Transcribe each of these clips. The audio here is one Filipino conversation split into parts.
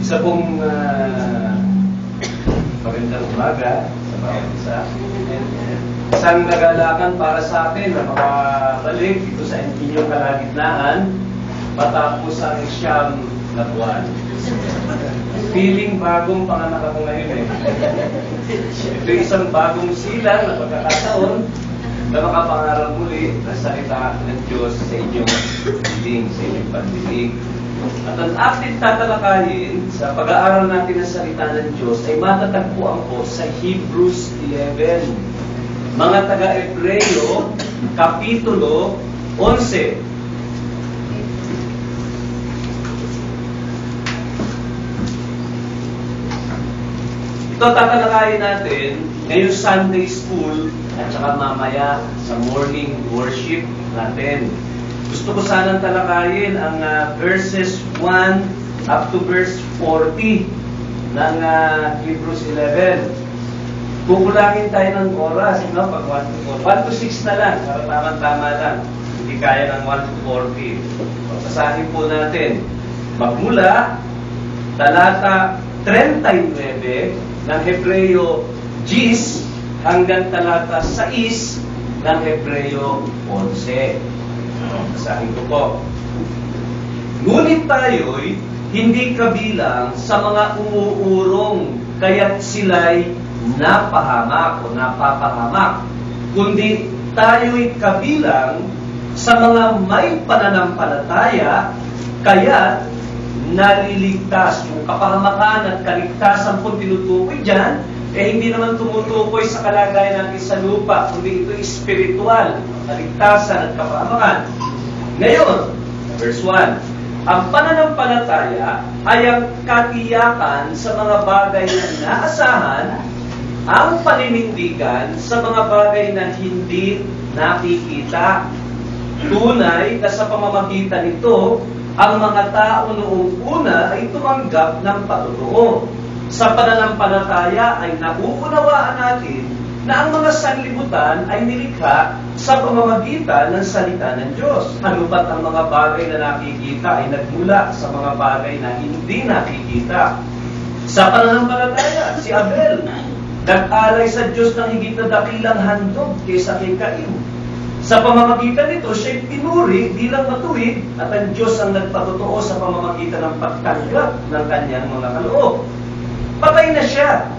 Isa pong magandang umaga sa bawat isa. Isang nagalakan para sa atin na makabalik dito sa inyong kalagitnaan matapos ang siyam na buwan. Feeling bagong panganak ako ngayon eh. Ito isang bagong silang na pagkakataon na makapangaral muli na salita ng Diyos sa inyong piling, sa inyong pagdinig. At ang ating tatalakayin sa pag-aaral natin ng salita ng Diyos ay matatagpuan po sa Hebrews 11. Mga taga-Ebreyo, Kapitulo 11. Ito tatalakayin natin ngayong Sunday School at saka mamaya sa morning worship natin. Gusto ko sanang talakayin ang verses 1 up to verse 40 ng Hebrews 11. Kukulangin tayo ng oras, no? Pag 1 to 6 na lang, para tama-tama lang. Hindi kaya ng 1 to 40. Basahin po natin. Magmula, talata 39 ng Hebreyo 10 hanggang talata 6 ng Hebreyo 11. Basahin ko po. Ngunit tayo'y hindi kabilang sa mga umuurong kaya't sila'y napahamak o napapahamak, kundi tayo'y kabilang sa mga may pananampalataya kaya't naliligtas. Yung kapahamakan at kaligtasan po tinutukoy dyan, hindi naman tumutukoy sa kalagayan natin sa lupa, kundi ito espiritual, kaligtasan at kapahamakan. Ngayon, verse 1, ang pananampalataya ay ang katiyakan sa mga bagay na inaasahan, ang paninindigan sa mga bagay na hindi nakikita. Tunay na sa pamamagitan nito, ang mga tao noong una ay tumanggap ng patotoo. Sa pananampalataya ay nauunawaan natin na ang mga sanlibutan ay nilikha sa pamamagitan ng salita ng Diyos. Hanupat ang mga bagay na nakikita ay nagmula sa mga bagay na hindi nakikita. Sa pananampalataya, si Abel nag-alay sa Diyos ng higit na dakilang handog kaysa kay Cain. Sa pamamagitan nito, siya'y pinuri bilang matuwid at ang Diyos ang nagpatotoo sa pamamagitan ng pagtanggap ng kanyang mga kaloob. Patay na siya.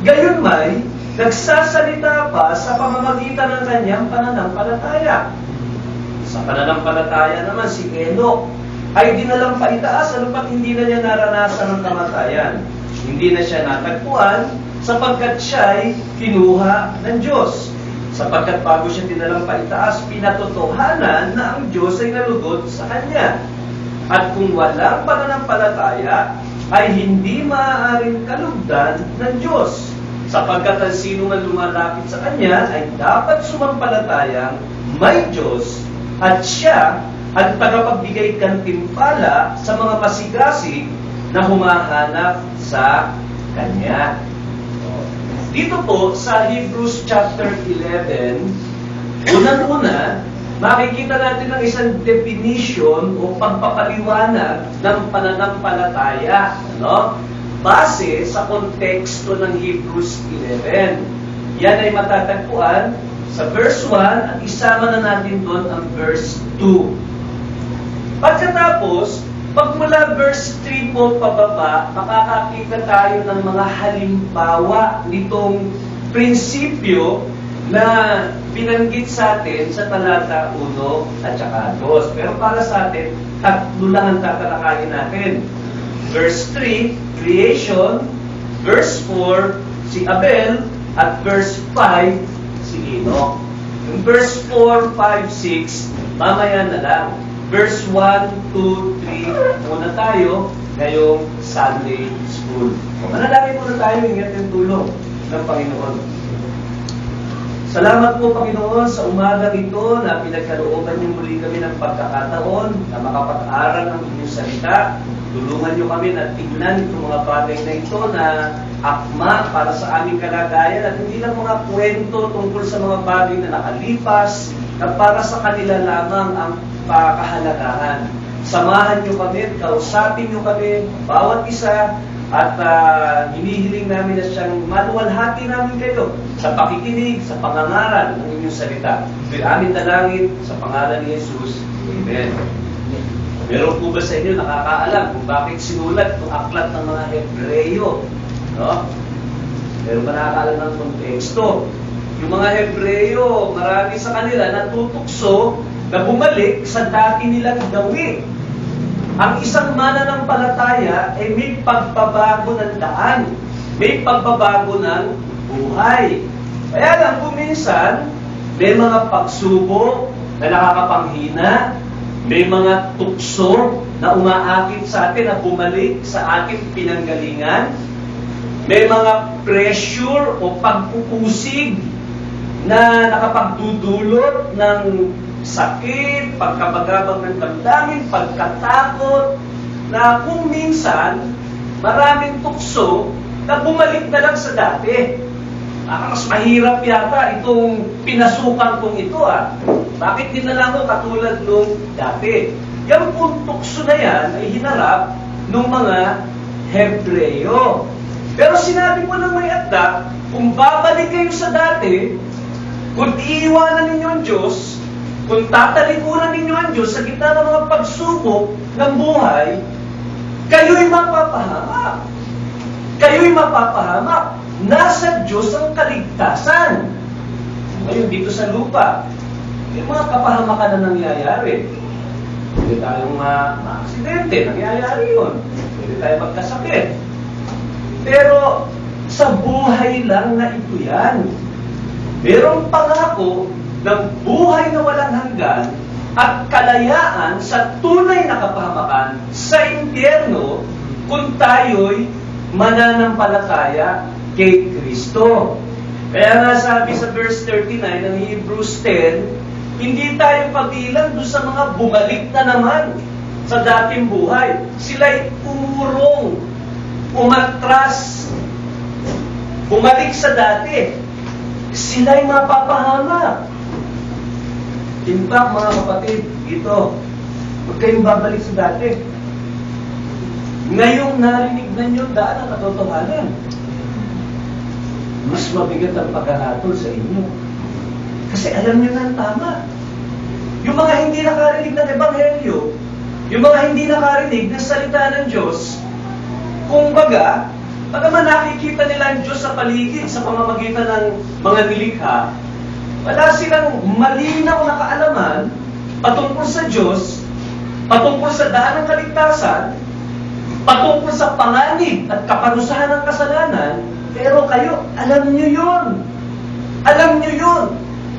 Gayunmay, nagsasalita pa sa pamamagitan ng kanyang pananampalataya. Sa pananampalataya naman, si Enoch ay dinalang paitaas anupat hindi na niya naranasan ng kamatayan. Hindi na siya natagpuan sapagkat siya'y kinuha ng Diyos. Sapagkat bago siya dinalang paitaas, pinatotohanan na ang Diyos ay nalugod sa kanya. At kung walang pananampalataya, ay hindi maaaring kalugdan ng Diyos. Sapagkat ang sino man lumalapit sa Kanya ay dapat sumampalatayang may Diyos at Siya ang tagapagbigay gantimpala sa mga masigasig na humahanap sa Kanya. Dito po sa Hebrews chapter 11, unang-una, makikita natin ang isang definition o pagpapaliwanag ng pananampalataya, no? Base sa konteksto ng Hebrews 11. Yan ay matatagpuan sa verse 1 at isama na natin doon ang verse 2. Pagkatapos, pagmula verse 3 po pababa, makakakita tayo ng mga halimbawa nitong prinsipyo na binanggit sa atin sa talata 1 at saka 2. Pero para sa atin, tatlo lang ang tatalakayin natin. Verse 3, creation. Verse 4, si Abel. At verse 5, si Enoch. Yung verse 4, 5, 6, mamaya na lang. Verse 1, 2, 3, muna tayo ngayong Sunday School. Manalangin muna tayo, ingat yung tulong ng Panginoon. Salamat po, Panginoon, sa umagang ito na pinagkalooban niyo muli kami ng pagkakataon na makapag-aral ng inyong salita. Tulungan niyo kami na tingnan itong mga bagay na ito na akma para sa aming kalagayan at hindi lang mga kwento tungkol sa mga bagay na nakalipas na para sa kanila lamang ang kahalagahan. Samahan niyo kami at kausapin niyo kami, bawat isa, at hinihiling namin na siyang maluwalhati namin kayo sa pakikinig, sa pangangaral ng inyong salita. Ito'y aming dalangin sa pangalan ni Jesus. Amen. Meron po ba sa inyo nakakaalam kung bakit sinulat itong aklat ng mga Hebreyo? No? Meron ba nakakaalam ng konteksto? Yung mga Hebreyo, marami sa kanila natutukso na bumalik sa dati nilang gawin. Ang isang mananampalataya ay may pagbabago ng daan, may pagbabago ng buhay. Kaya lang kung minsan, may mga pagsubok na nakakapanghina, may mga tukso na umaakit sa atin na bumalik sa ating pinanggalingan, may mga pressure o pagpupusig na nakapagdudulot ng sakit, pagkabagabang ng damdamin, pagkatakot, na kung minsan, maraming tukso na bumalik na lang sa dati. Mas mahirap yata itong pinasukan kong ito Bakit dinala ko katulad nung dati? Yung pong tukso na yan ay hinarap ng mga Hebreyo. Pero sinabi ko ng may akda, kung babalik kayo sa dati, kung iiwanan ninyo ang Diyos, kung tatalikuran ninyo ang Diyos sa gitna ng mga pagsubok ng buhay, kayo'y mapapahamak. Kayo'y mapapahamak. Nasa Diyos ang kaligtasan. Ngayon, dito sa lupa, yung mga kapahamakan na nangyayari. Pwede tayong ma-aksidente, nangyayari yun. Pwede tayo magkasakit. Pero, sa buhay lang na ito yan. Merong pangako ng buhay na walang hanggan at kalayaan sa tunay na kapahamakan sa impyerno kung tayo'y mananampalataya kay Kristo. Kaya nga sabi sa verse 39 ng Hebrews 10, hindi tayo pabilang doon sa mga bumalik na naman sa dating buhay. Sila'y umurong, umatras, bumalik sa dati. Sila'y mapapahamak. In fact, mga kapatid, ito, huwag kayong babalik sa dati. Ngayong narinig na nyo daan ang katotohanan, mas mabigat ang paghahatol sa inyo. Kasi alam nyo na ang tama. Yung mga hindi nakarinig ng Ebanghelyo, yung mga hindi nakarinig ng salita ng Diyos, kung baga, pagkaman nakikita nila ang Diyos sa paligid, sa pamamagitan ng mga nilikha, wala silang malinaw na kaalaman patungkol sa Diyos, patungkol sa daan ng kaligtasan, patungkol sa panganib at kaparusahan ng kasalanan, pero kayo, alam nyo yun. Alam nyo yun.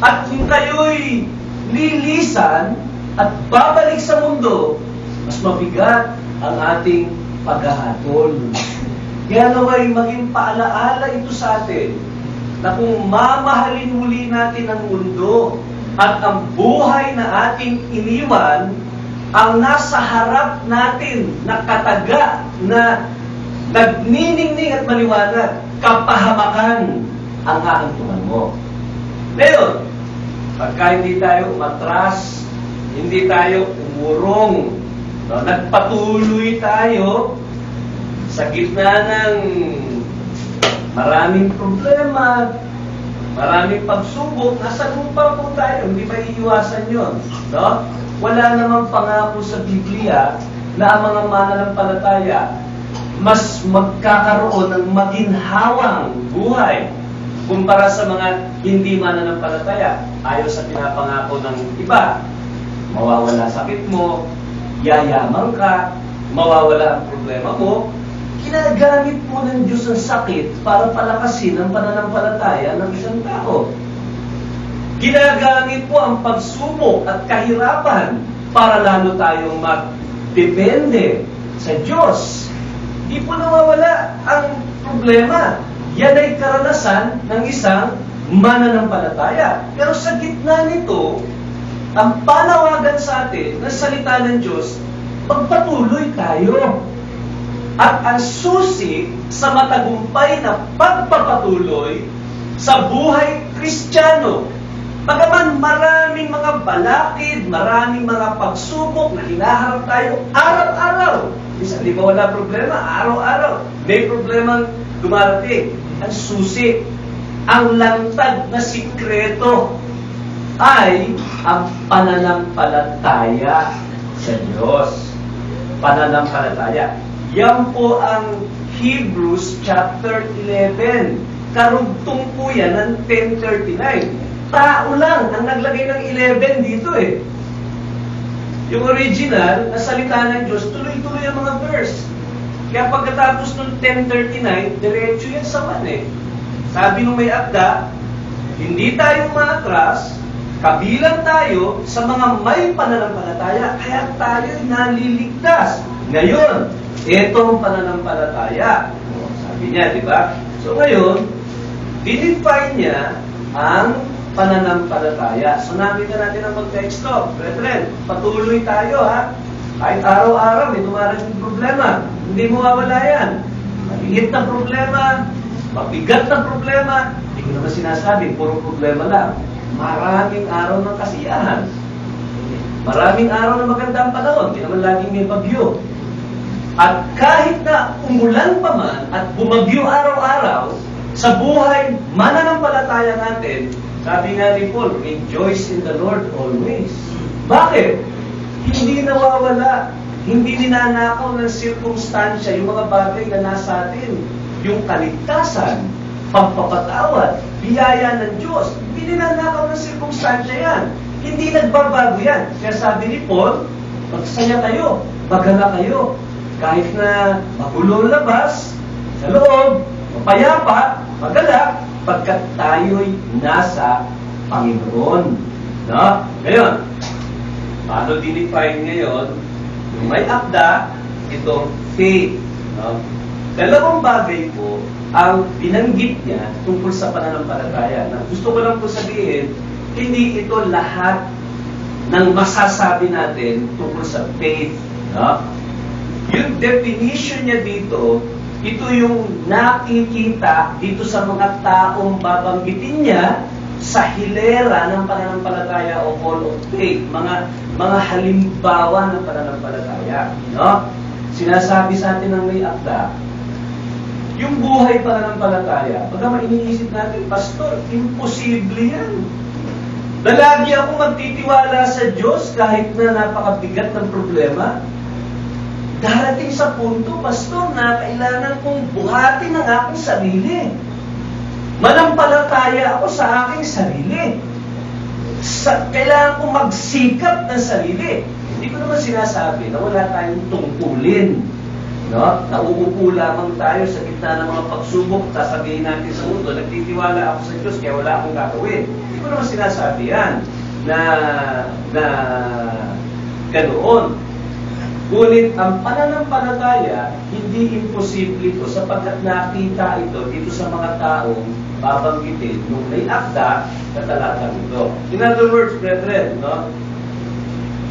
At kung kayo'y lilisan at babalik sa mundo, mas mabigat ang ating paghahatol. Kaya naway maging paalaala ito sa atin na kung mamahalin muli natin ang mundo at ang buhay na ating iniwan, ang nasa harap natin na kataga na nagniningning at maliwanag, kapahamakan ang hahantungan mo. Ngayon, pagka hindi tayo umatras, hindi tayo umurong, nagpatuloy tayo sa gitna ng maraming problema, maraming pagsubok, nasa lupa po tayo, hindi pa iiwasan yun. No? Wala namang pangako sa Biblia na ang mga mananampalataya mas magkakaroon ng maginhawang buhay kumpara sa mga hindi mananampalataya. Ayon sa pinapangako ng iba, mawawala sakit mo, yayaman ka, mawawala ang problema mo. Ginagamit po ng Diyos ang sakit para palakasin ang pananampalataya ng isang tao. Ginagamit po ang pagsubok at kahirapan para lalo tayong magdepende sa Diyos. Di po nawawala ang problema. Yan ay karanasan ng isang mananampalataya. Pero sa gitna nito, ang panawagan sa atin ng salita ng Diyos, pagpatuloy tayo. At ang susi sa matagumpay na pagpapatuloy sa buhay Kristiyano, bagaman maraming mga balakid, maraming mga pagsubok na hinaharap tayo araw-araw. Minsan, di ba wala problema? Araw-araw. May problemang dumarating. Ang susi, ang lantad na sikreto ay ang pananampalataya sa Diyos. Pananampalataya. Yan po ang Hebrews chapter 11. Karugtong po yan ng 10:39. Tao lang ang naglagay ng 11 dito eh. Yung original, na salita ng Diyos, tuloy-tuloy ang mga verse. Kaya pagkatapos ng 10:39, diretso yan sa 1 eh. Sabi nung may akda, hindi tayo maatras, kabilang tayo sa mga may pananampalataya, kaya tayo naliligtas. Ngayon, itong pananampalataya. Sabi niya, di ba? So ngayon, dinefine niya ang pananampalataya. So nakita natin ang konteksto. Brethren, patuloy tayo ha. Kahit araw-araw may dumarating problema. Hindi mo mawala yan. Maliit na problema, mabigat na problema. Hindi ko naman sinasabi, puro problema lang. Maraming araw ng kasiyahan. Maraming araw na magandang panahon. Hindi naman laging may bagyo. At kahit na umulan pa man at bumagyo araw-araw, sa buhay mananampalataya natin, sabi nga ni Paul, rejoice in the Lord always. Bakit? Hindi nawawala, hindi ninanakaw ng sirkumstansya yung mga bagay na nasa atin. Yung kaligtasan, pagpapatawad, biyaya ng Diyos. Hindi ninanakaw ng sirkumstansya yan. Hindi nagbabago yan. Kaya sabi ni Paul, magsaya kayo, magala kayo. Kahit na magulo labas, sa loob, mapayapa, magalak, pagkat tayo'y nasa Panginoon. No? Ngayon, paano dinefine ngayon? Yung may akda, itong faith. No? Dalawang bagay po ang binanggit niya tungkol sa pananampalataya. Na gusto ko lang po sabihin, hindi ito lahat ng masasabi natin tungkol sa faith. No? Yung definition niya dito, ito yung nakikita dito sa mga taong babanggitin niya sa hilera ng pananampalataya o hall of faith, mga halimbawa ng pananampalataya. No? Sinasabi sa atin ng may akda, yung buhay pananampalataya, pagka iniisip natin, Pastor, imposible yan. Lagi ako magtitiwala sa Diyos kahit na napakabigat ng problema. Darating sa punto, Pastor, na kailangan kong buhatin ang aking sarili. Manampalataya ako sa aking sarili. Kailangan kong magsikap ng sarili. Hindi ko naman sinasabi na wala tayong tungkulin. No? Nauupo lamang tayo sa gitna ng mga pagsubok, sasabihin natin sa mundo, nagtitiwala ako sa Diyos kaya wala akong gagawin. Hindi ko naman sinasabi yan na ganoon. Ngunit ang pananampalataya, hindi imposible ito sapagkat nakita ito dito sa mga taong babanggitin nung may akda na talatang ito. In other words, brethren, no?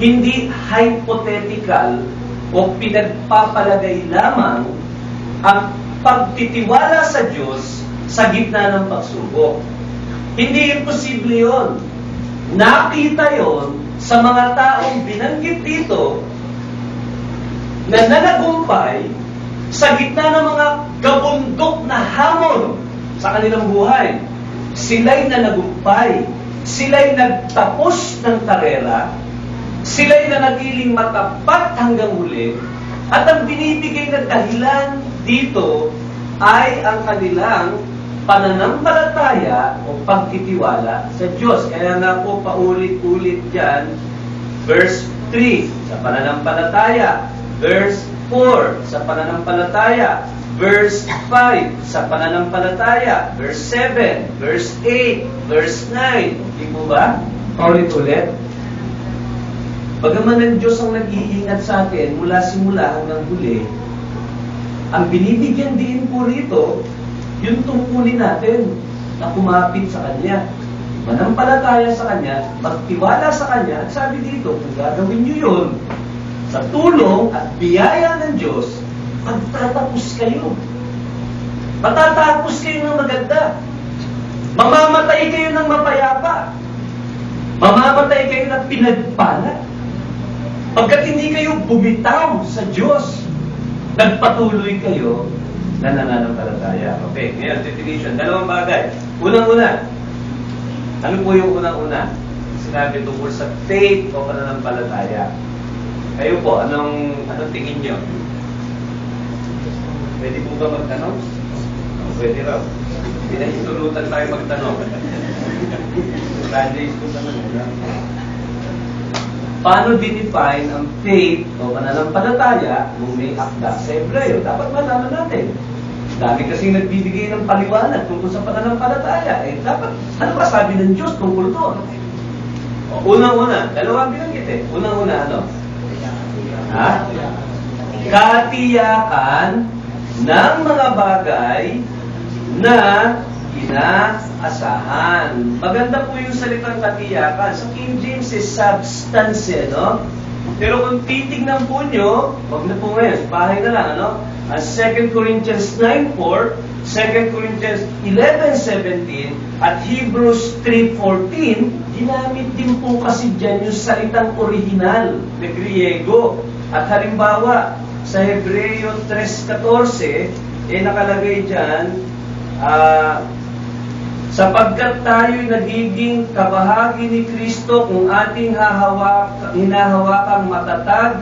Hindi hypothetical o pinagpapalagay lamang ang pagtitiwala sa Diyos sa gitna ng pagsubok. Hindi imposible yun. Nakita yon sa mga taong binanggit dito na nanagumpay sa gitna ng mga gabundok na hamon sa kanilang buhay. Sila'y nanagumpay, sila'y nagtapos ng karera, sila'y nanatiling matapat hanggang huli, at ang binibigay na dahilan dito ay ang kanilang pananampalataya o pagtitiwala sa Diyos. Kaya nga po paulit-ulit dyan, verse 3, sa pananampalataya. Verse 4, sa pananampalataya. Verse 5, sa pananampalataya. Verse 7, verse 8, verse 9. Hindi po ba? Paulit-ulit. Bagaman ng Diyos ang nag-iingat sa atin mula simula hanggang huli, ang binibigyan din po rito, yung tungkulin natin. na kumapit sa Kanya. Manampalataya sa Kanya, magtiwala sa Kanya, at sabi dito, kung gagawin nyo yun, sa tulong at biyaya ng Diyos, magtatapos kayo. Matatapos kayo ng maganda. Mamamatay kayo ng mapayapa. Mamamatay kayo ng pinagpala. Pagkat hindi kayo bumitaw sa Diyos, nagpatuloy kayo na nananampalataya. Okay, ngayon, definition. Dalawang bagay. Unang-una, ano po yung unang-una? Sinabi tungkol sa faith o pananampalataya. Kayo po, anong tingin nyo? Pwede po ba magtanong? Pwede raw. Pinahintulutan tayo magtanong. Sunday school naman. Paano dinefine ang faith o pananampalataya kung may akda sa Hebreo? Dapat malaman natin. Dami kasing nagbibigay ng paliwanag tungkol sa pananampalataya. Dapat, ano ba sabi ng Diyos tungkol doon? Unang-una, dalawang binanggit eh. Unang-una, ano? Katiyakan ng mga bagay na inaasahan. Maganda po yung salitang katiyakan. Sa King James is substance, no? Pero kung titignan po nyo, wag na po ngayon, bahay na lang, ano? 2 Corinthians 9:4, 2 Corinthians 11:17, at Hebrews 3:14, ginamit din po kasi dyan yung salitang original na Griego. At halimbawa, sa Hebreo 3:14, nakalagay dyan, sapagkat tayo'y nagiging kabahagi ni Kristo kung ating hinahawakang matatag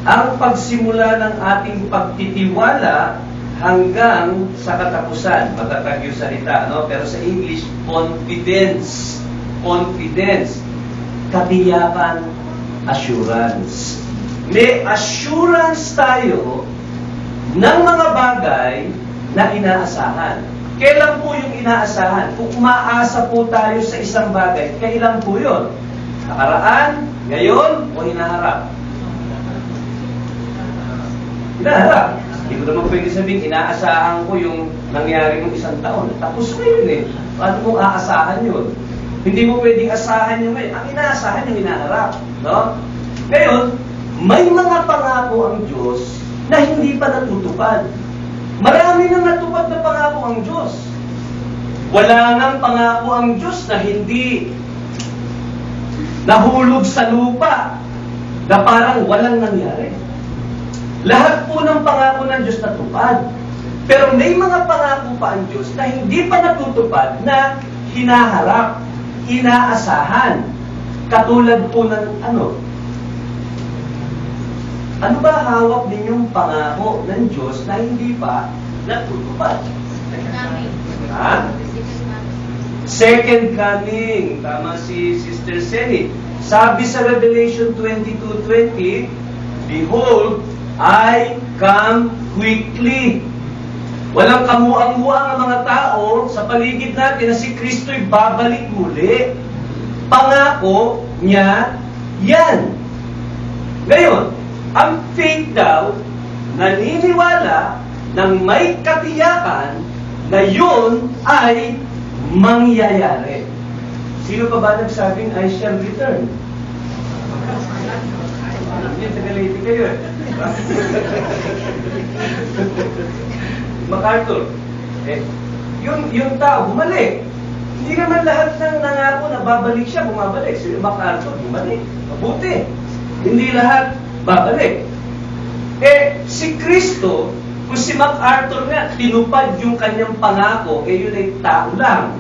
ang pagsimula ng ating pagtitiwala hanggang sa katapusan. Matatag yung salita, no? Pero sa English, confidence. Confidence. Katiyakan, assurance. May assurance tayo ng mga bagay na inaasahan. Kailan po yung inaasahan? Kung umaasa po tayo sa isang bagay, kailan po yun? Nakaraan, ngayon, o hinaharap? Hinaharap. Hindi ko naman pwede sabihin, inaasahan ko yung nangyari ng isang taon. Tapos ngayon eh. Paano mong aasahan yun? Hindi mo pwedeng asahan yung ngayon. Ang inaasahan yung hinaharap. No? Ngayon, may mga pangako ang Diyos na hindi pa natutupad. Marami nang natupad na pangako ang Diyos. Wala nang pangako ang Diyos na hindi nahulog sa lupa na parang walang nangyari. Lahat po ng pangako ng Diyos natupad. Pero may mga pangako pa ang Diyos na hindi pa natutupad na hinaharap, inaasahan. Katulad po ng ano? Ano ba hawak ninyong pangako ng Diyos na hindi pa natutupad? Ha? Second coming. Tama si Sister Seni. Sabi sa Revelation 22:20, Behold, I come quickly. Walang kamuang-muang ang mga tao sa paligid natin na si Kristo'y babalik muli. Pangako niya yan. Ngayon, ang faith daw, naniniwala ng may katiyakan na yun ay mangyayari. Sino pa ba nagsabing I shall return? Tagaliti kayo eh. MacArthur. Yung tao, bumalik. Hindi naman lahat ng nangako na babalik siya, bumabalik. Si MacArthur, bumalik. Mabuti. Hindi lahat babalik. Si Kristo, kung si MacArthur nga, tinupad yung kanyang pangako, yun ay tao lang.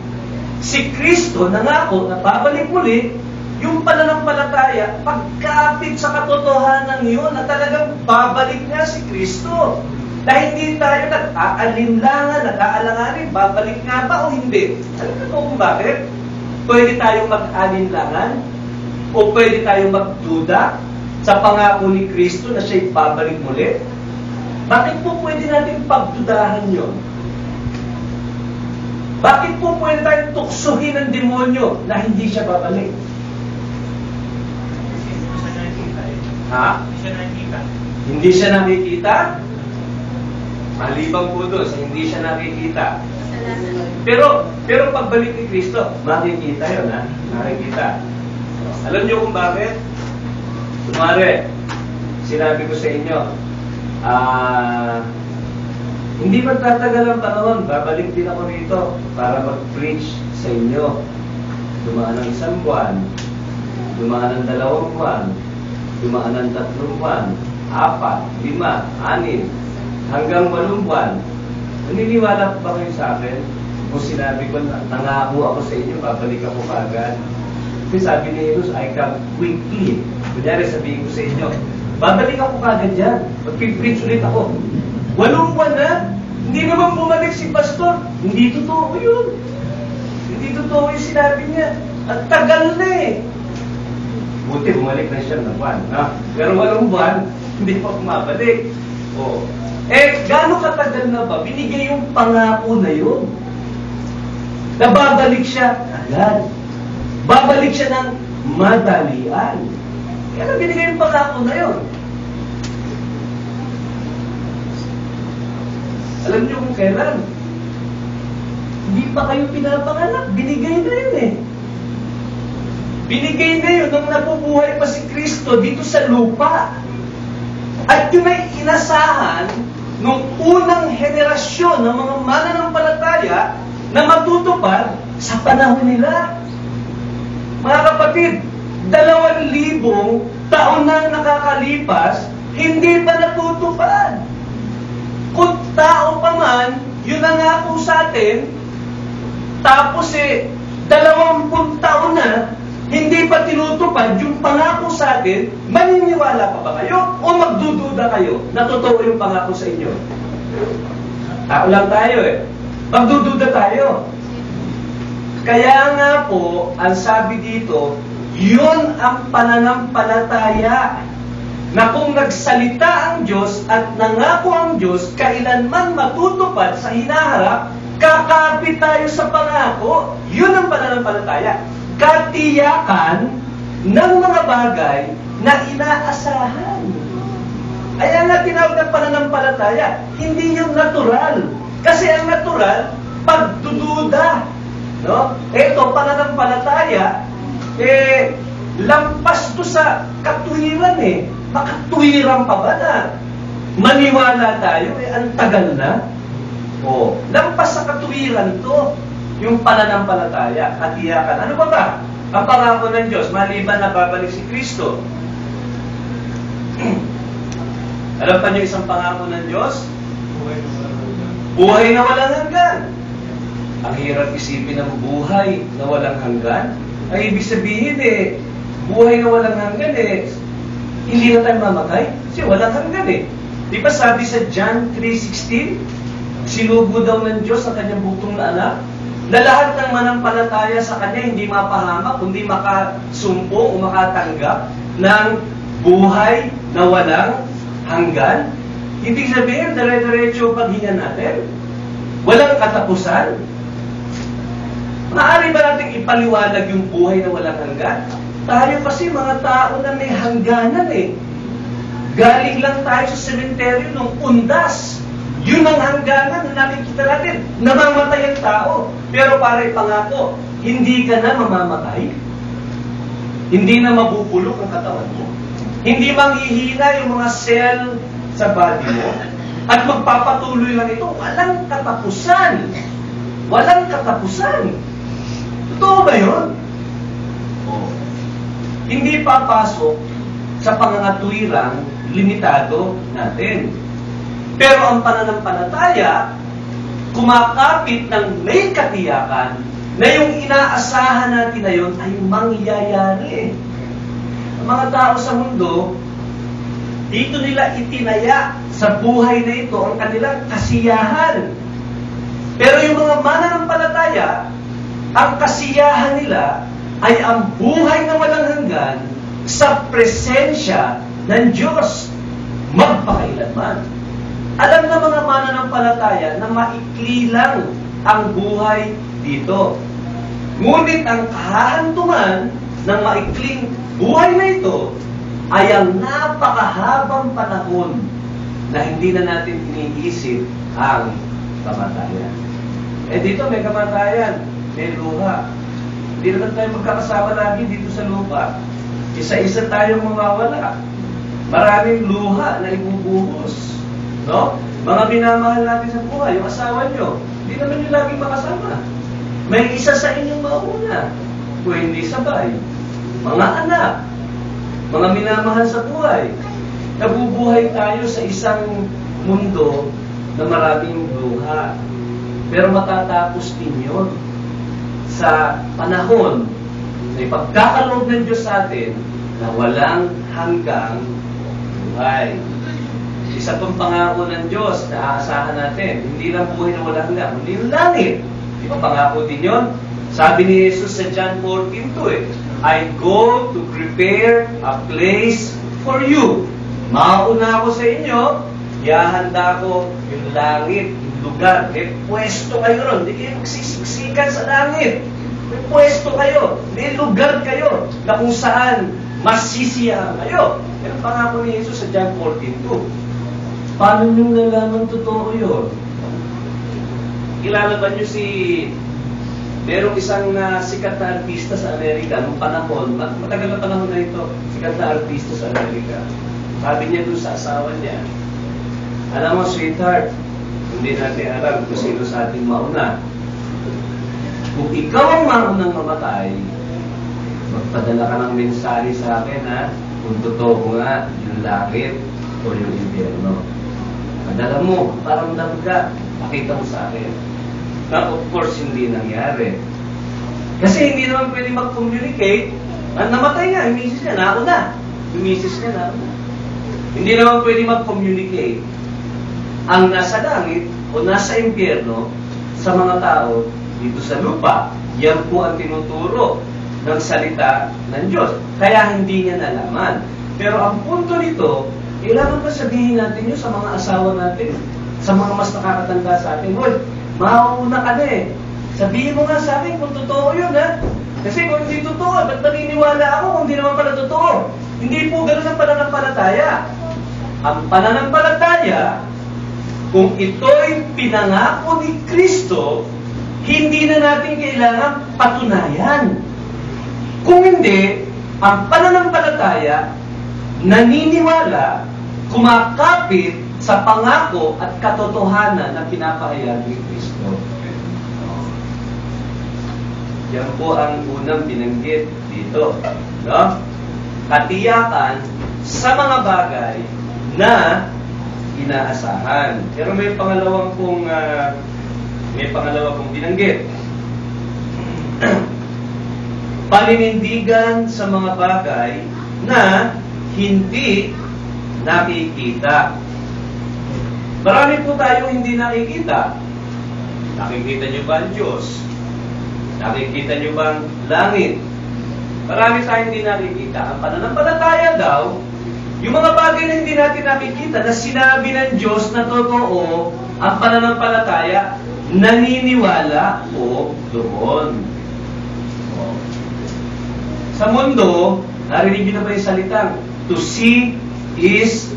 Si Kristo, nangako na babalik muli, yung pananampalataya, pagkapit sa katotohanan yun, na talagang babalik nga si Kristo. Dahil hindi tayo nag-aalinlangan, nag-aalanganin, babalik nga ba o hindi? Alam mo kung bakit? Pwede tayong mag-alinlangan o pwede tayong magduda sa pangako ni Kristo na siya'y babalik muli? Bakit po pwede natin pagdudahan yun? Bakit po pwede tayong tuksuhin ng demonyo na hindi siya babalik? Ha? Hindi siya nakikita? Malibang po doon sa hindi siya nakikita. Pero pagbalik ni Kristo, makikita yun, ha? Makikita. Alam niyo kung bakit? Kunwari, sinabi ko sa inyo, hindi magtatagal ang panahon, babalik din ako rito para mag-preach sa inyo. Dumaan ng 1 buwan, dumaan ng 2 buwan, dumaan ng 3 buwan, 4, 5, 6, hanggang 8 buwan. Naniniwala ba kayo sa akin? Kung sinabi ko, nangako ako sa inyo, babalik ako kagad. Kasi sabi ni Jesus, I come quickly. Kunyari, sabihin ko sa inyo, babalik ako kagad dyan. Mag-preach ulit ako. 8 buwan na, hindi naman bumalik si pastor. Hindi totoo yun. Hindi totoo yung sinabi niya. At tagal na eh. Buti, bumalik na siya ng buwan. Pero 8 buwan, hindi pa bumabalik. Oh. Gano'ng katagal na ba? Binigay yung pangako na yun. Na babalik siya agad. Babalik siya ng madalian. Kaya na binigay yung pangako na yun. Alam niyo kung kailan? Hindi pa kayo pinapanganak. Binigay na yun eh. Binigay na yun nung nabubuhay pa si Kristo dito sa lupa. At yun ay inasahan nung unang henerasyon ng mga mananampalataya na matutupad sa panahon nila. Mga kapatid, 2,000 taon na nakakalipas, hindi pa natutupad. Kung tao pa man, yun nangako sa atin, tapos 20 taon na, hindi pa tinutupad yung pangako sa atin, maniniwala pa ba kayo? O magdududa kayo na totoo yung pangako sa inyo? Tao lang tayo eh. Magdududa tayo. Kaya nga po, ang sabi dito, yun ang pananampalataya na kung nagsalita ang Diyos at nangako ang Diyos, kailanman matutupad sa hinaharap, kakapit tayo sa pangako. Yun ang pananampalataya. Katiyakan ng mga bagay na inaasahan. Kaya nga tinawag ng pananampalataya, hindi yung natural. Kasi ang natural, pagdududa. No? Ito, pananampalataya, lampas to sa katuwiran eh. Makatuwiran pa ba na? Maniwala tayo, ang tagal na. Lampas sa katuwiran to. Yung pananampalataya, katiyakan. Ano ba ba? Ang pangako ng Diyos, maliban na babalik si Kristo. Alam pa niyo isang pangako ng Diyos? Buhay na walang hanggan. Ang hirap isipin ng buhay na walang hanggan. Ay ibig sabihin buhay na walang hanggan hindi na tayo mamatay. Kasi walang hanggan Di ba sabi sa John 3:16, sinugo daw ng Diyos ang kanyang butong na anak, na lahat ng manampalataya sa Kanya hindi mapahamak, kundi makasumpo o makatanggap ng buhay na walang hanggan. Ibig sabihin, dire-diretso paghinga natin. Walang katapusan. Maaari ba natin ipaliwanag yung buhay na walang hanggan? Tayo kasi mga tao na may hangganan Galing lang tayo sa sementeryo ng undas. Yun ang hangganan na nakikita natin. Namamatay ang tao. Pero para ipangako, hindi ka na mamamatay. Hindi na mabubulok ang katawan mo. Hindi manghihina yung mga cell sa body mo. At magpapatuloy lang ito. Walang katapusan. Walang katapusan. Totoo ba yun? Hindi papasok sa pangangatwirang limitado natin. Pero ang pananampalataya, kumakapit ng may katiyakan na yung inaasahan natin na yun ay mangyayari. Ang mga tao sa mundo, dito nila itinaya sa buhay na ito ang kanilang kasiyahan. Pero yung mga mananampalataya, ang kasiyahan nila ay ang buhay na walang hanggan sa presensya ng Diyos magpakailanman. Alam na mga mananampalataya na maikli lang ang buhay dito. Ngunit ang kahahantungan ng maikling buhay na ito ay ang napakahabang panahon na hindi na natin iniisip ang kamatayan. Eh dito may kamatayan, may luha. Hindi naman tayo magkakasama lagi dito sa lupa. Isa-isa tayong mawawala. Maraming luha na ibubuhos. No? Mga minamahal natin sa buhay, yung asawa nyo, hindi naman yung laging makasama. May isa sa inyong mauna, kung hindi sabay. Mga anak, mga minamahal sa buhay. Nabubuhay tayo sa isang mundo na maraming luha. Pero matatapos din yun sa panahon na ipagkakaloob ng Diyos sa atin na walang hanggang buhay. Isa itong pangako ng Diyos na aasahan natin. Hindi lang buhay na walang hanggang, hindi yung langit. Di ba pangako din yun? Sabi ni Jesus sa John 14:2 I go to prepare a place for you. Mauna ako sa inyo, ihahanda ko yung langit, yung lugar. May pwesto kayo ron. Hindi kayo magsisiksikan sa langit. May pwesto kayo. May lugar kayo na kung saan masisiyahan kayo. Yan ang pangako ni Jesus sa John 14:2. Paano nyo nalaman totoo yun? Kilala ba nyo merong isang sikat na artista sa Amerika noong panahon, matagal na panahon na ito, sikat na artista sa Amerika. Sabi niya doon sa asawa niya, alam mo, sweetheart, hindi natin alam kung sino sa ating mauna. Kung ikaw ang maunang mamatay, magpadala ka ng mensahe sa akin, ha? Kung totoo nga, yung langit o yung impyerno. Padala mo, paramdam ka, pakita mo sa akin. Na of course, hindi nangyari. Kasi hindi naman pwede mag-communicate. Namatay nga, yung misis niya, nauna. Yung misis niya, nauna. Hindi naman pwede mag-communicate ang nasa langit o nasa impyerno sa mga tao dito sa lupa. Yan po ang tinuturo ng salita ng Diyos. Kaya hindi niya nalaman. Pero ang punto nito, kailangan pa sabihin natin yun sa mga asawa natin, sa mga mas nakakatanda sa atin. Hoy, mauna ka na eh. Sabihin mo nga sa akin kung totoo yun, ha? Kasi kung hindi totoo, ba't naniniwala ako kung hindi naman pala totoo? Hindi po ganun ang pananampalataya. Ang pananampalataya, kung ito'y pinangako ni Kristo, hindi na natin kailangan patunayan. Kung hindi, ang pananampalataya, naniniwala, kumakapit sa pangako at katotohanan na pinapahayag ni Kristo. Yan po ang unang binanggit dito. No? Katiyakan sa mga bagay na inaasahan. Pero may pangalawang pong binanggit. Paninindigan sa mga bagay na hindi nakikita. Marami po tayong hindi nakikita. Nakikita niyo ba ang Diyos? Nakikita niyo ba ang langit? Marami tayong hindi nakikita. Ang pananampalataya daw, yung mga bagay na hindi natin nakikita na sinabi ng Diyos na totoo, ang pananampalataya, naniniwala po doon. Sa mundo, narinig niyo na ba yung salitang, to see is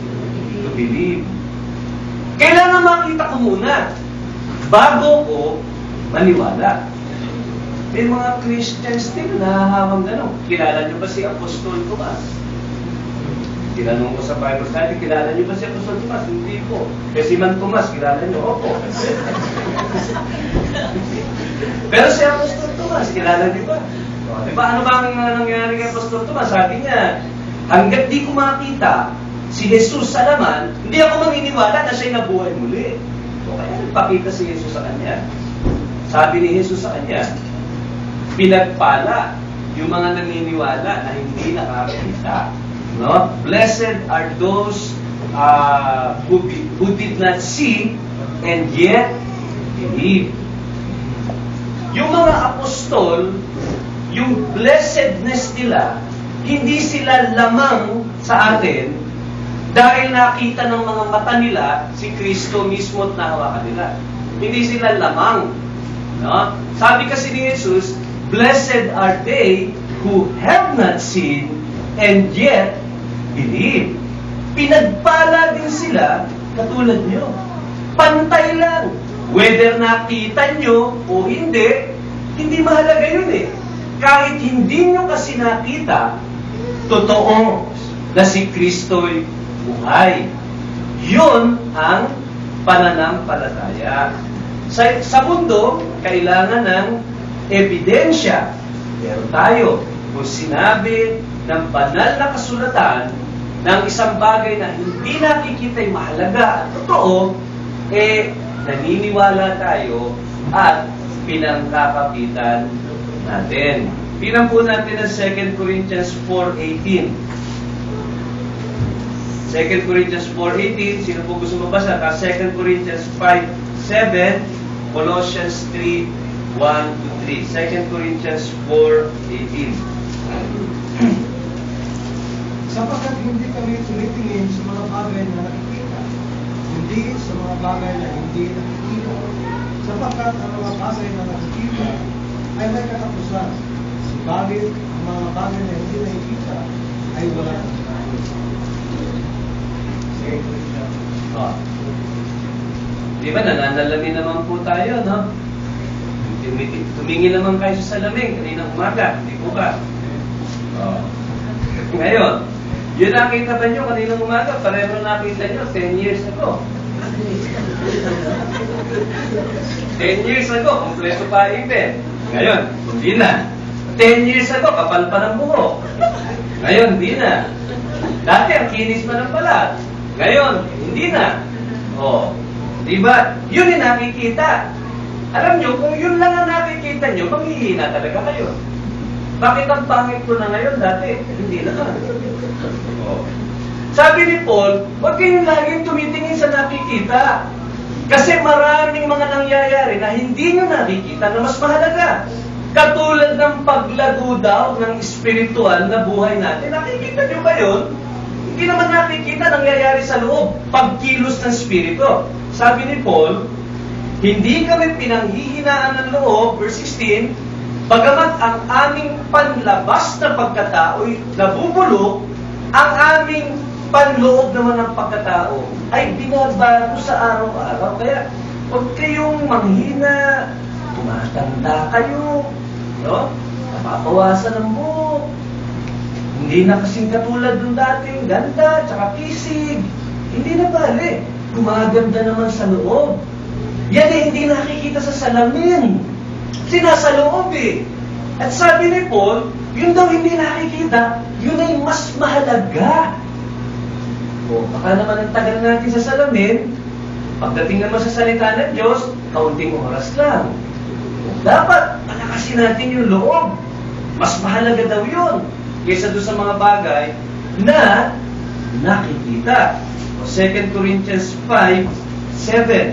to believe. Kailangan makita ko muna bago ko maniwala. May mga Christians din na nahahawang gano'n. Kilala niyo ba si Apostol Tomas? Tinanong ko sa Bible study, kilala niyo ba si Apostol Tomas? Hindi po. Kasi man Tomas, kilala niyo? Opo. Pero si Apostol Tomas, kilala niyo ba? Diba, ano ba ang nangyari kay Apostol Tomas? Sabi niya, hanggat di ko makita si Jesus sa laman, hindi ako maniniwala na siya'y nabuhay muli. So, kaya nagpakita si Jesus sa kanya. Sabi ni Jesus sa kanya, pinagpala yung mga naniniwala na hindi nakakita. No? Blessed are those who did not see and yet believe. Yung mga apostol, yung blessedness nila, hindi sila lamang sa atin dahil nakita ng mga mata nila si Kristo mismo at nahawakan nila. Hindi sila lamang. No? Sabi kasi ni Jesus, blessed are they who have not seen and yet believe. Pinagpala din sila katulad nyo. Pantay lang. Whether nakita nyo o hindi mahalaga yun eh. Kahit hindi nyo kasi nakita, totoo na si Kristo'y buhay. Yun ang pananampalataya. Sa mundo, kailangan ng ebidensya. Pero tayo, kung sinabi ng banal na kasulatan ng isang bagay na hindi nakikita'y mahalaga at totoo, naniniwala tayo at pinangkakapitan natin. Tingnan po natin ang 2 Corinthians 4:18. 2 Corinthians 4:18, sino po gusto mabasa? 2 Corinthians 5:7, Colossians 3:1-3. 2 Corinthians 4:18. Sapagkat hindi kami tumitingin sa mga bagay na nakikita, hindi sa mga bagay na hindi nakikita. Sapagkat ang mga bagay na nakikita ay may katapusan. Subalit ang mga bagay na hindi nakikita ay wala katapusan. Di ba, nananalamin naman po tayo, no? Tumingin naman kayo sa salamin kaninang umaga, di po ba? Ngayon, yun nakita ba nyo kaninang umaga? Pareho nakita nyo 10 years ago. 10 years ago, kompleto pa even. Ngayon, hindi na. 10 years ago, kapal pa ng buhok. Ngayon, hindi na. Dati, ang kinis pa ng balat. Ngayon, hindi na. Di ba? Yun yung nakikita. Alam nyo, kung yun lang ang nakikita nyo, maghihina talaga kayo. Bakit ang pangit ko na ngayon? Dati, hindi na. Sabi ni Paul, huwag kayong laging tumitingin sa nakikita. Kasi maraming mga nangyayari na hindi nyo nakikita na mas mahalaga. Katulad ng paglago daw ng espiritual na buhay natin. Nakikita nyo ba yun? Hindi naman nakikita nangyayari sa loob. Pagkilos ng espiritu. Sabi ni Paul, hindi kami pinanghihinaan ng loob, verse 16, bagamat ang aming panlabas na pagkatao'y nabubulok, ang aming panloob naman ng pagkatao ay binabago sa araw-araw. Kaya huwag kayong manghina, tumatanda kayo, no? Napapawasan ng buhok. Hindi na kasing katulad ng dating ganda, tsaka kisig. Hindi na bale. Gumaganda naman sa loob. Yan eh, hindi nakikita sa salamin. Sinasa loob eh. At sabi ni Paul, yun daw hindi nakikita, yun ay mas mahalaga. Baka naman ang tagal natin sa salamin, pagdating naman sa salita ng Diyos, kaunting oras lang. Dapat palakasin natin yung loob. Mas mahalaga daw yun kaysa doon sa mga bagay na nakikita. 2 Corinthians 5:7.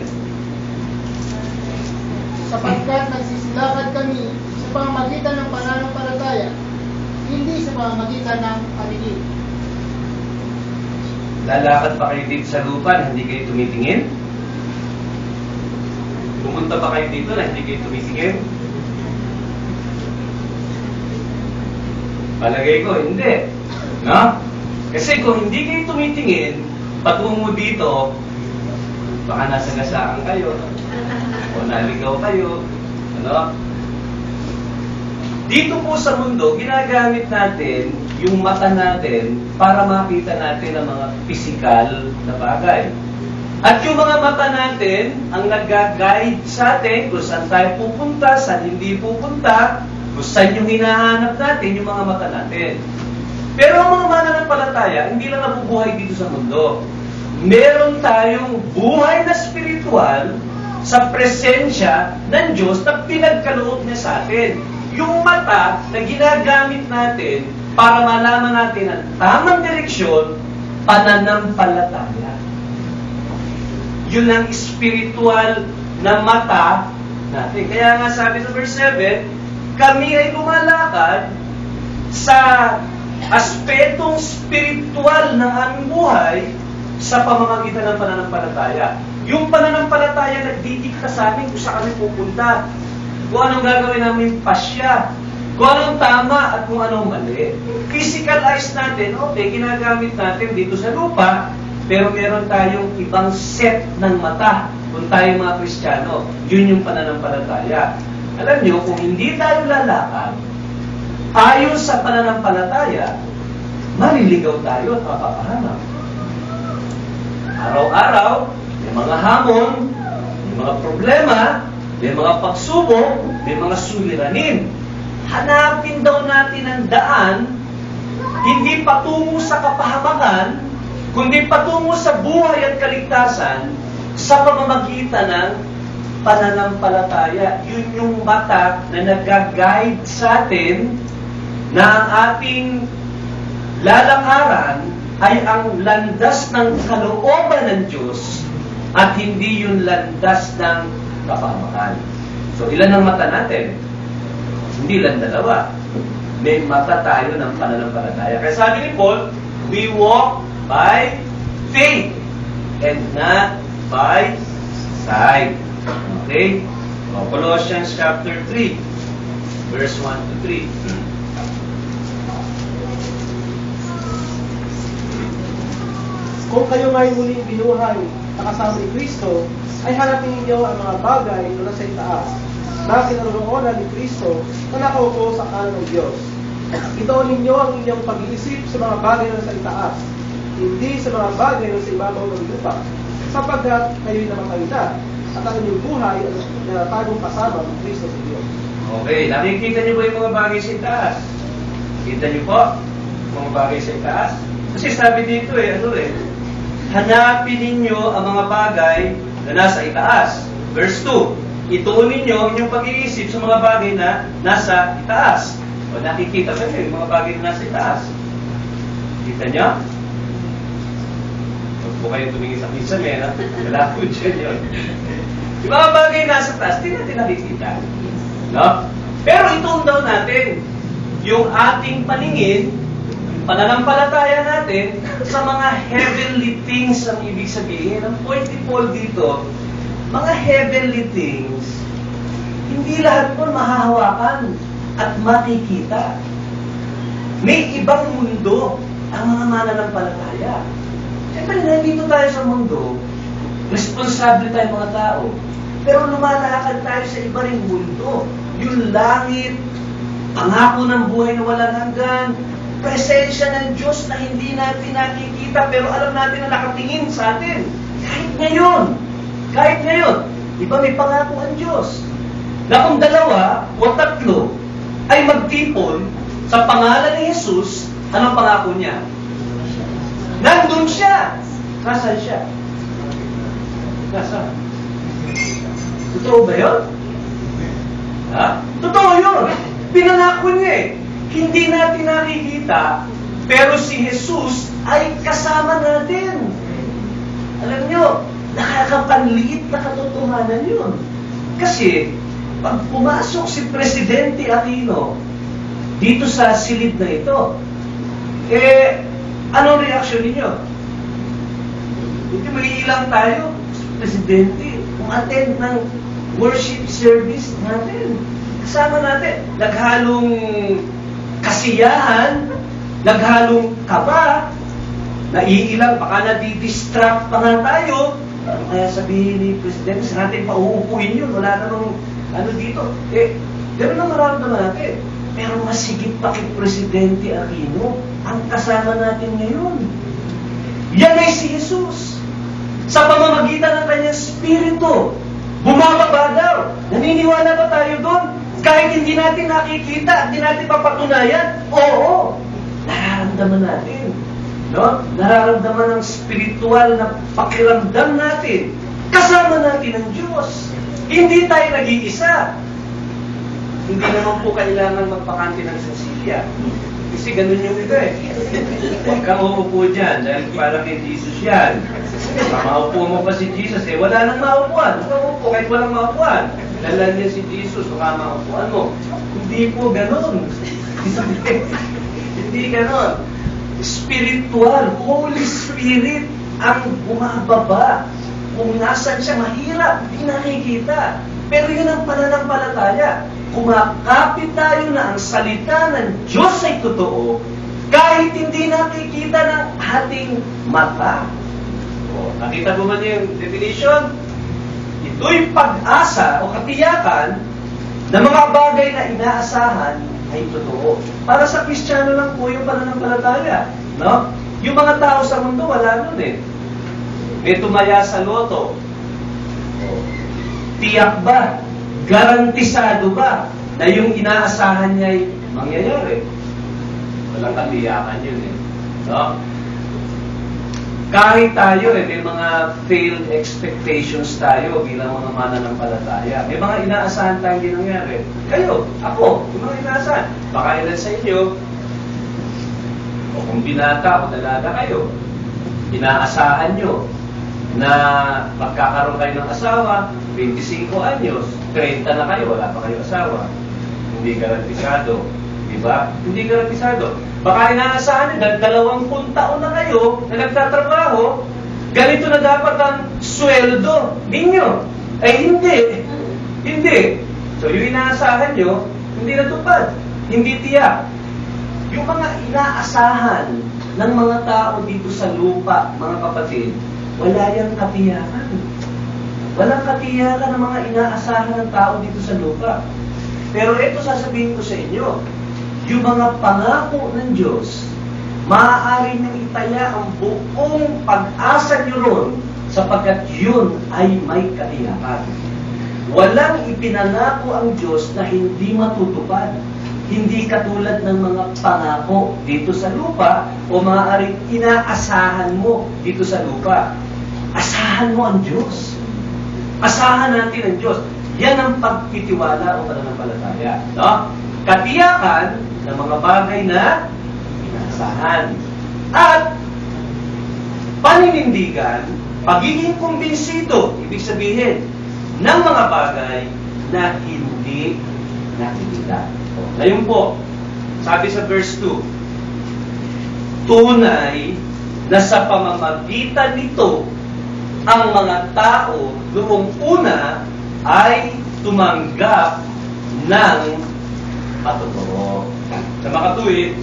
Sapagkat nagsisilakad kami sa pamamagitan ng pananampalataya, hindi sa pamamagitan ng paningin. Lalakad pa kayo dito sa lupa na hindi kayo tumitingin? Pumunta ba kayo dito na hindi kayo tumitingin? Palagay ko, hindi. No? Kasi kung hindi kayo tumitingin, patungo dito, baka nasagasaan kayo. O naligaw kayo. Ano? Dito po sa mundo, ginagamit natin yung mata natin para makita natin ang mga pisikal na bagay. At yung mga mata natin ang nag-guide sa atin kung saan tayo pupunta, saan hindi pupunta, kung saan yung hinahanap natin, yung mga mata natin. Pero ang mga mananampalataya, hindi lang nabubuhay dito sa mundo. Meron tayong buhay na spiritual sa presensya ng Diyos na pinagkaloob niya sa atin. Yung mata na ginagamit natin para malaman natin ang tamang direksyon, pananampalataya. Yun ang spiritual na mata natin. Kaya nga sabi sa verse 7, kami ay lumalakad sa aspetong spiritual ng aming buhay sa pamamagitan ng pananampalataya. Yung pananampalataya nagdidikta sa amin kung saan kami pupunta, kung anong gagawin namin pasya, kung anong tama at kung anong mali. Physical eyes natin, okay, ginagamit natin dito sa lupa, pero meron tayong ibang set ng mata kung tayo mga Kristiyano, yun yung pananampalataya. Alam nyo, kung hindi tayo lalakad ayon sa pananampalataya, maliligaw tayo at mapapahamak. Araw-araw, may mga hamon, may mga problema, may mga pagsubok, may mga suliranin. Hanapin daw natin ang daan, hindi patungo sa kapahamakan, kundi patungo sa buhay at kaligtasan sa pamamagitan ng pananampalataya. Yun yung mata na nag-guide sa atin na ang ating lalakaran ay ang landas ng kalooban ng Diyos at hindi yung landas ng kapahamakan. So, ilan ang mata natin? Hindi lang dalawa. May mata tayo ng pananampalataya. Kaya sabi ni Paul, we walk by faith and not by sight. Okay? Colossians chapter 3, verse 1 to 3. Kung kayo ngayon muling binuhay na kasama ni Kristo, ay hanapin ninyo ang mga bagay na nasa itaas, na kinaroroonan ni Kristo na nakaupo sa kanan ng Diyos. Itoon ninyo ang inyong pag-iisip sa mga bagay na nasa itaas, hindi sa mga bagay na sa ibabaw ng lupa, sapagkat kayo'y namatay na, at ang inyong buhay ay natagong kasama ng Kristo sa Diyos. Okay, nakikita niyo ba yung mga bagay sa itaas? Kita niyo po mga bagay sa itaas? Kasi sabi dito hanapin ninyo ang mga bagay na nasa itaas. Verse 2, ituon ninyo ang inyong pag-iisip sa mga bagay na nasa itaas. O nakikita ba niyo yung mga bagay na nasa itaas? Kita niyo? Huwag po kayo tumingin sa minsan wala po dyan yun. Yung mga bagay na nasa itaas, di natin nakikita. No? Pero ituon daw natin yung ating paningin, pananampalataya natin sa mga heavenly things ang ibig sabihin. Ang point ni Paul dito, mga heavenly things, hindi lahat po mahahawakan at makikita. May ibang mundo ang mga mananampalataya. Siyempre, nandito tayo sa mundo, responsable tayo mga tao, pero lumalakad tayo sa iba ring mundo. Yung langit, pangako ng buhay na walang hanggan, presensya ng Diyos na hindi natin nakikita pero alam natin na nakatingin sa atin. Kahit ngayon, di ba may pangako ang Diyos na kung dalawa o tatlo ay magtipon sa pangalan ni Jesus, anong pangako niya? Nandun siya. Nasaan siya? Nasaan? Totoo ba yun? Ha? Totoo yun. Pinangako niya eh. Hindi natin nakikita, pero si Jesus ay kasama natin. Alam nyo, nakakapanliit na katotohanan yun. Kasi, pag pumasok si Presidente Aquino dito sa silid na ito, anong reaksyon ninyo? Hindi mag-iilang tayo, Presidente, umattend ng worship service natin. Kasama natin. Naghalong kasiyahan, naghalong kaba, naiilang, baka nadidistract pa nga tayo. Kaya sabihin ni Presidente, sa natin pauupuin yun, wala namang dito. Gano'n ang maramdaman natin. Pero masigit pa kay Presidente Aquino, ang kasama natin ngayon. Yan ay si Jesus. Sa pamamagitan ng kanyang Espiritu, bumababa daw. Naniniwala ba tayo doon? Kahit hindi natin nakikita, hindi natin papatunayan, oo, nararamdaman natin. No? Nararamdaman ng spiritual na pakiramdam natin. Kasama natin ang Diyos. Hindi tayo nag-iisa. Hindi naman po kailangan magpakante ng Cecilia. Kasi ganun yung ito eh. Huwag kang uupo dyan dahil parang kay Jesus yan. Maupo mo pa si Jesus wala nang maupuan. Huwag kang uupo kahit walang maupuan. Dalan niya si Jesus, baka maupuan mo. Hindi po ganun. Hindi ganun. Spiritual, Holy Spirit ang bumababa. Kung nasan siya mahirap, hindi nakikita. Pero yun ang pananampalataya. Kumakapit tayo na ang salita ng Diyos ay totoo, kahit hindi nakikita ng ating mata. O, nakita mo man yung definition? Ito'y pag-asa o katiyakan na mga bagay na inaasahan ay totoo. Para sa Kristiyano lang po yung pananampalataya. No? Yung mga tao sa mundo, wala nun eh. May tumaya sa loto. Tiyak ba? Garantisado ba na yung inaasahan niya ay mangyayari? Walang katiyakan yun eh. No? Kahit tayo may mga failed expectations tayo bilang mga mananampalataya. May mga inaasahan tayong hindi nangyari. Kayo, ako, yung mga inaasahan. Baka ilan sa inyo, o kung binata o dalaga kayo, inaasahan nyo na magkakaroon kayo ng asawa, 25 anyos, 30 na kayo, wala pa kayo asawa. Hindi garantisado. Diba? Hindi garantisado. Baka inaasahan nyo, 20 taon na kayo na nagtatrabaho, ganito na dapat ang sweldo ninyo. Hindi. Hindi. So, yung inaasahan nyo, hindi natupad. Hindi tiyak. Yung mga inaasahan ng mga tao dito sa lupa, mga kapatid, wala yung katiyakan. Walang katiyakan ng mga inaasahan ng tao dito sa lupa. Pero ito sasabihin ko sa inyo, yung mga pangako ng Diyos, maaari niyong itaya ang buong pag-asa niyo ron sapagkat yun ay may katiyakan. Walang ipinangako ang Diyos na hindi matutupad. Hindi katulad ng mga pangako dito sa lupa o maaaring inaasahan mo dito sa lupa. Asahan mo ang Diyos. Asahan natin ang Diyos. Yan ang pagtitiwala o pananampalataya. No? Katiyakan ng mga bagay na inaasahan. At paninindigan, pagiging kumbinsido, ibig sabihin, ng mga bagay na hindi nakikita. Ngayon po, sabi sa verse 2, tunay na sa pamamagitan nito, ang mga tao noong una ay tumanggap ng patotoo. Sa makatuwid,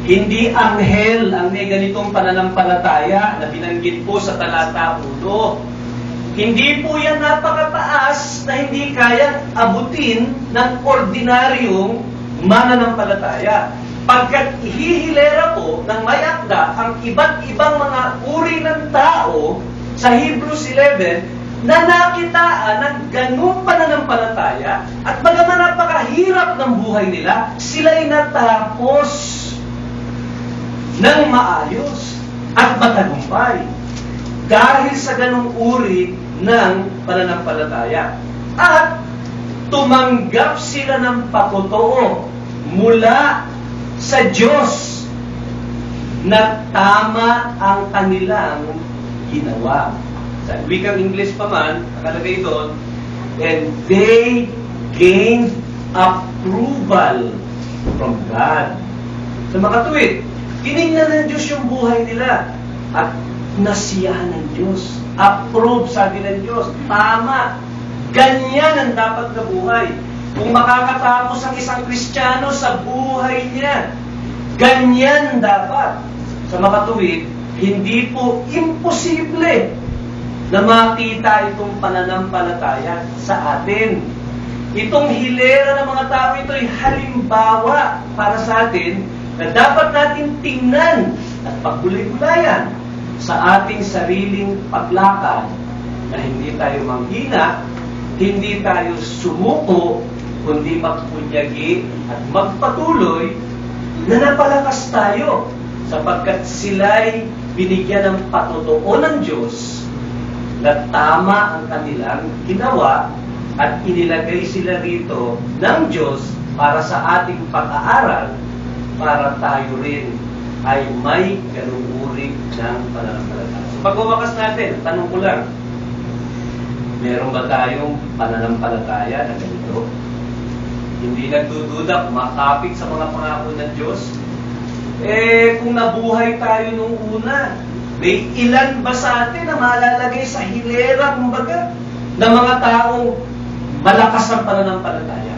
hindi anghel ang may ganitong pananampalataya na binanggit po sa talata 1. Hindi po yan napakataas na hindi kayang abutin ng ordinaryong mananampalataya. Pagkat ihihilera po ng may akda ang iba't ibang mga uri ng tao sa Hebrews 11 na nakitaan ng ganung pananampalataya at bagaman napakahirap ng buhay nila, sila'y natapos ng maayos at matagumpay dahil sa ganung uri ng pananampalataya. At tumanggap sila ng patotoo mula sa Diyos na tama ang kanilang ginawa. Sa wikang English pa man, nakalagay doon, and they gained approval from God. Sa makatuwid, tinignan ng Diyos yung buhay nila at nasiyahan ng Diyos. Approve, sabi ng Diyos. Tama. Ganyan ang dapat na buhay. Kung makakatapos ang isang Kristiyano sa buhay niya, ganyan dapat. Sa makatuwid, hindi po imposible na makita itong pananampalataya sa atin. Itong hilera ng mga tao, ito'y halimbawa para sa atin na dapat natin tingnan at paggulay-gulayan sa ating sariling paglakad na hindi tayo manghina, hindi tayo sumuko, kundi magpunyagi at magpatuloy na napalakas tayo sapagkat sila'y binigyan ng patotoo ng Diyos na tama ang kanilang ginawa at inilagay sila rito ng Diyos para sa ating pag-aaral para tayo rin ay may ganung uri ng pananampalataya. So pagwawakas natin, tanong ko lang, meron ba tayong pananampalataya na ganito? Hindi nagdududa, makapit sa mga pangako ng Diyos? Kung nabuhay tayo nung una, may ilan ba sa atin na malalagay sa hilera, kumbaga, ng mga taong malakas ang pananampalataya?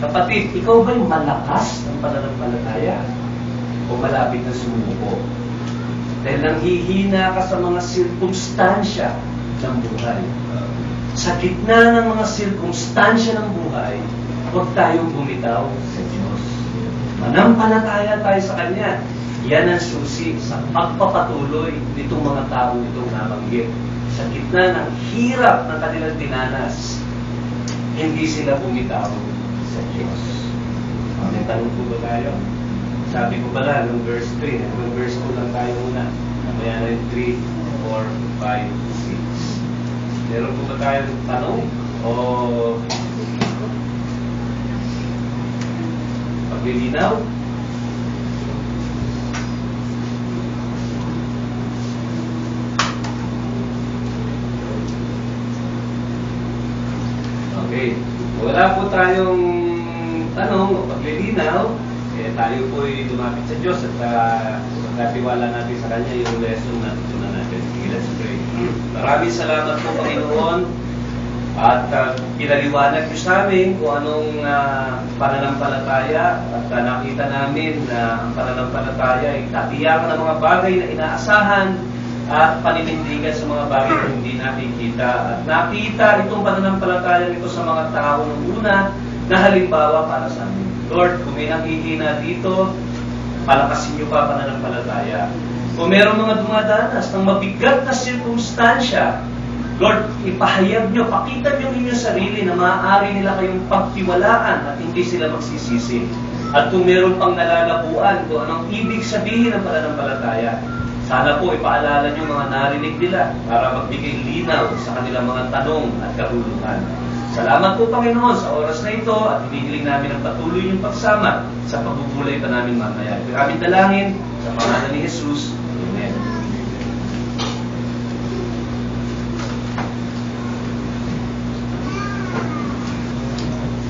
Kapatid, ikaw ba'y malakas ang pananampalataya? O malapit na sumuko? Dahil nanghihina ka sa mga sirkumstansya, ng buhay. Sa gitna ng mga sirkumstansya ng buhay, huwag tayong bumitaw sa Diyos. Manampalataya tayo sa Kanya. Yan ang susi sa pagpapatuloy nitong mga tao itong nabanggit. Sa gitna ng hirap ng kanilang dinanas, hindi sila bumitaw sa Diyos. May tanong po ba tayo? Sabi ko pala, nung verse 3, nung verse 2 lang tayo muna. Mamaya na yung 3, 4, 5, 6. Meron po ba tayong tanong? O paglilinaw? Okay. Wala po tayong tanong o paglilinaw, tayo po ay lumapit sa Diyos at natiwala natin sa Kanya yung lesson na tutunan natin. Let's pray. Maraming salamat po, Panginoon, at pinaliwanag niyo sa amin kung anong pananampalataya at nakita namin na ang pananampalataya ay katiyakan ng mga bagay na inaasahan at paninindigan sa mga bagay na hindi nakikita. At nakita itong pananampalataya nito sa mga tao ng una na halimbawa para sa amin. Lord, kung may nakihina dito, palakasin niyo pa pananampalataya. Kung meron mga dumadanas ng mabigat na sirkumstansya, Lord, ipahayag niyo, pakita niyo inyong sarili na maaari nila kayong pagtiwalaan at hindi sila magsisisi. At kung meron pang nalalabuan kung anong ibig sabihin ng pananampalataya, sana po ipaalala niyo mga narinig nila para magbigay linaw sa kanilang mga tanong at kahulugan. Salamat po, Panginoon, sa oras na ito at hinihiling namin ang patuloy niyong pagsama sa pagbubulay pa namin mamaya. Ito aming dalangin sa pangalan ni Jesus.